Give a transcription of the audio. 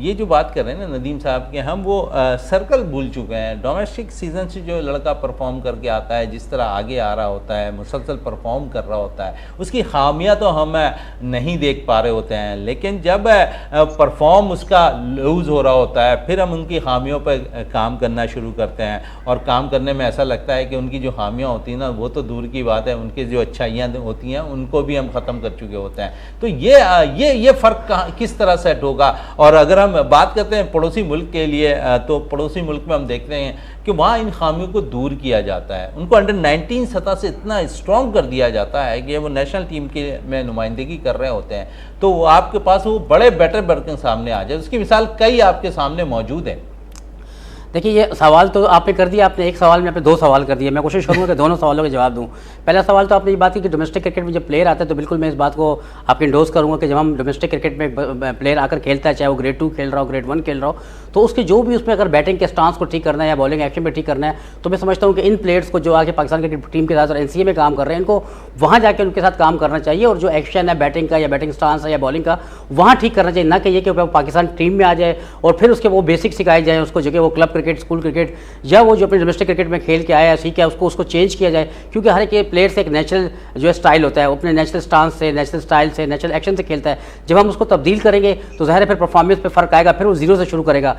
ये जो बात कर रहे हैं ना नदीम साहब के, हम वो सर्कल भूल चुके हैं। डोमेस्टिक सीजन से जो लड़का परफॉर्म करके आता है, जिस तरह आगे आ रहा होता है, मुसलसल परफॉर्म कर रहा होता है, उसकी खामियां तो हम नहीं देख पा रहे होते हैं, लेकिन जब परफॉर्म उसका लूज़ हो रहा होता है फिर हम उनकी खामियों पर काम करना शुरू करते हैं, और काम करने में ऐसा लगता है कि उनकी जो खामियां होती हैं ना वो तो दूर की बात है, उनकी जो अच्छाइयाँ होती हैं उनको भी हम ख़त्म कर चुके होते हैं। तो ये फ़र्क किस तरह सेट होगा। और अगर हम बात करते हैं पड़ोसी मुल्क के लिए, तो पड़ोसी मुल्क में हम देखते हैं कि वहाँ इन खामियों को दूर किया जाता है, उनको अंडर 19 सतह से इतना स्ट्रॉन्ग कर दिया जाता है कि वो नेशनल टीम के में नुमाइंदगी कर रहे होते हैं, तो आपके पास वो बड़े बेटर वर्किंग सामने आ जाए। उसकी मिसाल कई आपके सामने मौजूद है। देखिए, ये सवाल तो आपने कर दिया, आपने एक सवाल में आपने दो सवाल कर दिए। मैं कोशिश करूँगा कि दोनों सवालों के जवाब दूँ। पहला सवाल तो आपने ये बात की कि डोमेस्टिक क्रिकेट में जब प्लेयर आता है तो बिल्कुल मैं इस बात को आपके इंडोर्स करूँगा कि जब हम डोमेस्टिक क्रिकेट में प्लेयर आकर खेलता है, चाहे वो ग्रेड 2 खेल रहा हो, ग्रेड 1 खेल रहा हो, तो उसकी जो भी उसमें अगर बैटिंग के स्टांस को ठीक करना है या बॉलिंग एक्शन पर ठीक करना है, तो मैं समझता हूँ कि इन प्लेयर्स को जो आगे पाकिस्तान क्रिकेट टीम के साथ और NCA में काम कर रहे हैं, इनको वहाँ जाकर उनके साथ काम करना चाहिए, और जो एक्शन है बैटिंग का या बैटिंग स्टांस है या बॉलिंग का वहाँ ठीक करना चाहिए। ना कि ये कि वो पाकिस्तान टीम में आ जाए और फिर उसके वो बेसिक सिखाए जाए उसको, जो कि वो क्लब क्रिकेट, स्कूल क्रिकेट या वो जो अपने डोमेस्टिक क्रिकेट में खेल के आया सीख है उसको चेंज किया जाए। क्योंकि हर एक प्लेयर से एक नेचुरल जो है स्टाइल होता है, वो अपने नेचुरल स्टांस से, नेचुरल स्टाइल से, नेचुरल एक्शन से खेलता है। जब हम उसको तब्दील करेंगे तो ज़ाहिर है फिर परफॉर्मेंस पे फ़र्क आएगा, फिर वो जीरो से शुरू करेगा।